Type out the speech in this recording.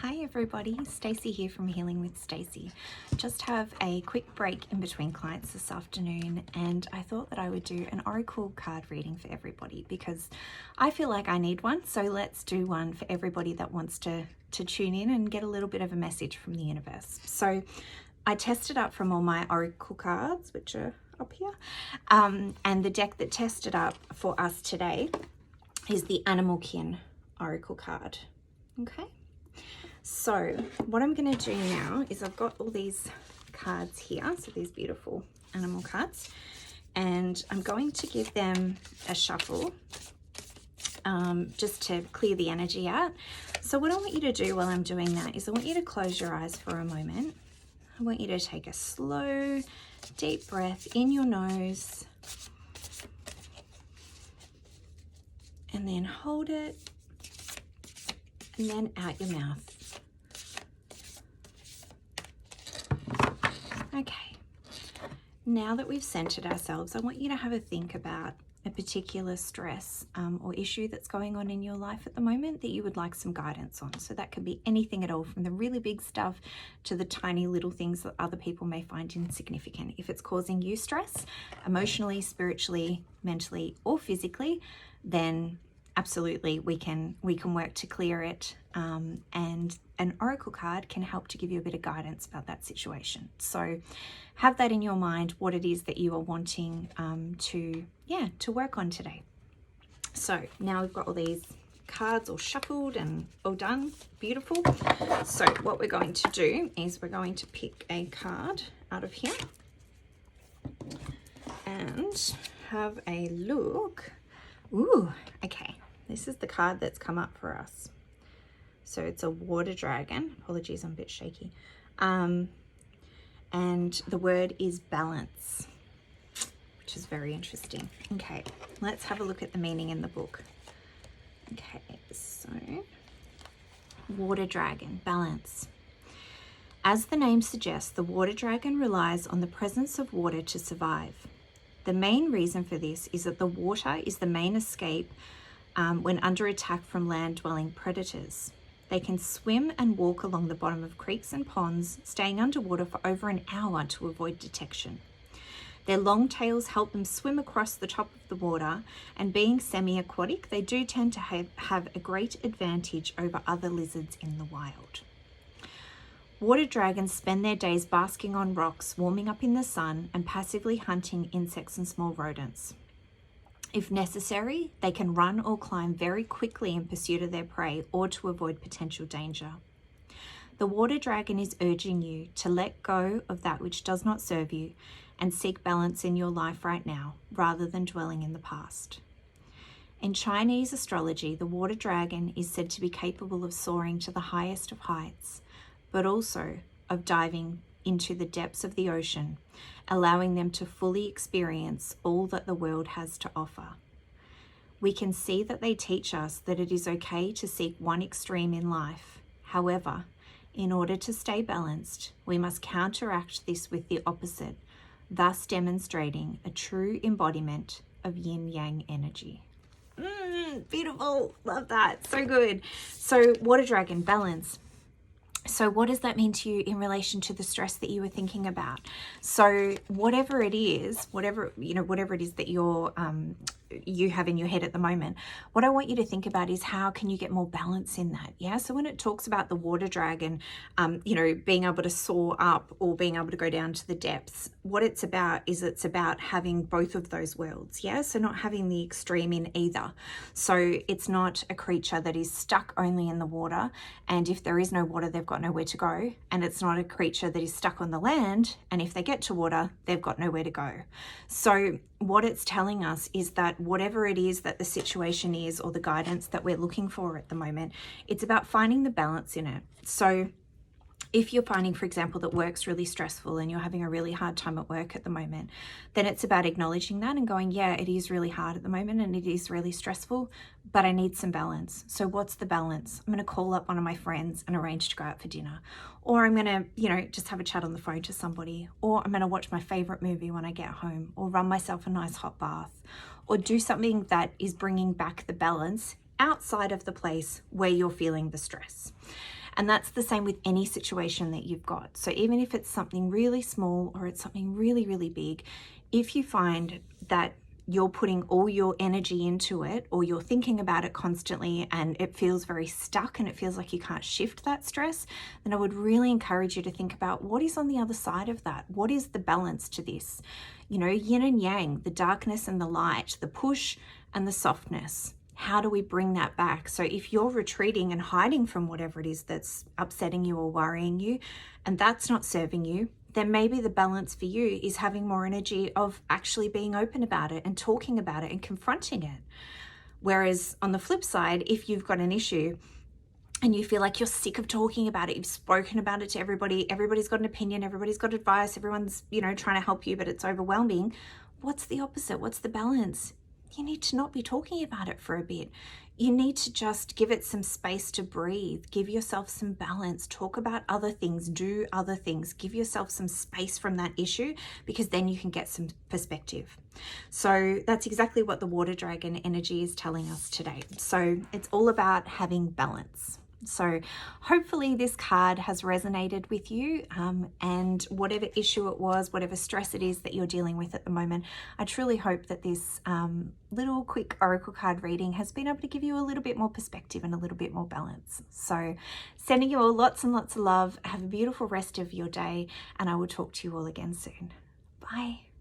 Hi everybody, Stacey here from Healing with Stacey. Just have a quick break in between clients this afternoon, and I thought that I would do an oracle card reading for everybody because I feel like I need one. So let's do one for everybody that wants to tune in and get a little bit of a message from the universe. So I tested up from all my oracle cards, which are up here, and the deck that tested up for us today is the Animal Kin oracle card. Okay. So what I'm going to do now is I've got all these cards here, so these beautiful animal cards, and I'm going to give them a shuffle just to clear the energy out. So what I want you to do while I'm doing that is I want you to close your eyes for a moment. I want you to take a slow, deep breath in your nose and then hold it and then out your mouth. Okay, now that we've centered ourselves, I want you to have a think about a particular stress or issue that's going on in your life at the moment that you would like some guidance on. So that could be anything at all, from the really big stuff to the tiny little things that other people may find insignificant. If it's causing you stress, emotionally, spiritually, mentally, or physically, then absolutely we can work to clear it, and an oracle card can help to give you a bit of guidance about that situation. So have that in your mind, what it is that you are wanting to work on today. So now we've got all these cards all shuffled and all done, beautiful. So what we're going to do is we're going to pick a card out of here and have a look. Ooh, okay. This is the card that's come up for us. So it's a water dragon. Apologies, I'm a bit shaky. And the word is balance, which is very interesting. Okay, let's have a look at the meaning in the book. Okay, so water dragon, balance. As the name suggests, the water dragon relies on the presence of water to survive. The main reason for this is that the water is the main escape when under attack from land-dwelling predators. They can swim and walk along the bottom of creeks and ponds, staying underwater for over an hour to avoid detection. Their long tails help them swim across the top of the water, and being semi-aquatic, they do tend to have a great advantage over other lizards in the wild. Water dragons spend their days basking on rocks, warming up in the sun, and passively hunting insects and small rodents. If necessary, they can run or climb very quickly in pursuit of their prey or to avoid potential danger. The water dragon is urging you to let go of that which does not serve you and seek balance in your life right now, rather than dwelling in the past. In Chinese astrology, the water dragon is said to be capable of soaring to the highest of heights, but also of diving into the depths of the ocean, allowing them to fully experience all that the world has to offer. We can see that they teach us that it is okay to seek one extreme in life. However, in order to stay balanced, we must counteract this with the opposite, thus demonstrating a true embodiment of yin-yang energy. Beautiful, love that, so good. So water dragon, balance. So what does that mean to you in relation to the stress that you were thinking about? So whatever it is, whatever it is that you have in your head at the moment, what I want you to think about is how can you get more balance in that? Yeah. So when it talks about the water dragon, being able to soar up or being able to go down to the depths, what it's about is it's about having both of those worlds. Yeah. So not having the extreme in either. So it's not a creature that is stuck only in the water, and if there is no water, they've got nowhere to go. And it's not a creature that is stuck on the land, and if they get to water, they've got nowhere to go. So what it's telling us is that whatever it is that the situation is or the guidance that we're looking for at the moment, it's about finding the balance in it. So if you're finding, for example, that work's really stressful and you're having a really hard time at work at the moment, then it's about acknowledging that and going, yeah, it is really hard at the moment and it is really stressful, but I need some balance. So what's the balance? I'm going to call up one of my friends and arrange to go out for dinner. Or I'm going to, just have a chat on the phone to somebody. Or I'm going to watch my favorite movie when I get home, or run myself a nice hot bath, or do something that is bringing back the balance outside of the place where you're feeling the stress. And that's the same with any situation that you've got. So even if it's something really small or it's something really, really big, if you find that you're putting all your energy into it, or you're thinking about it constantly and it feels very stuck and it feels like you can't shift that stress, then I would really encourage you to think about what is on the other side of that. What is the balance to this? You know, yin and yang, the darkness and the light, the push and the softness. How do we bring that back? So if you're retreating and hiding from whatever it is that's upsetting you or worrying you, and that's not serving you, then maybe the balance for you is having more energy of actually being open about it and talking about it and confronting it. Whereas on the flip side, if you've got an issue and you feel like you're sick of talking about it, you've spoken about it to everybody, everybody's got an opinion, everybody's got advice, everyone's, you know, trying to help you, but it's overwhelming. What's the opposite? What's the balance? You need to not be talking about it for a bit. You need to just give it some space to breathe, give yourself some balance, talk about other things, do other things, give yourself some space from that issue, because then you can get some perspective. So that's exactly what the water dragon energy is telling us today. So it's all about having balance. So hopefully this card has resonated with you, and whatever issue it was, whatever stress it is that you're dealing with at the moment, I truly hope that this little quick oracle card reading has been able to give you a little bit more perspective and a little bit more balance. So sending you all lots and lots of love. Have a beautiful rest of your day, and I will talk to you all again soon. Bye.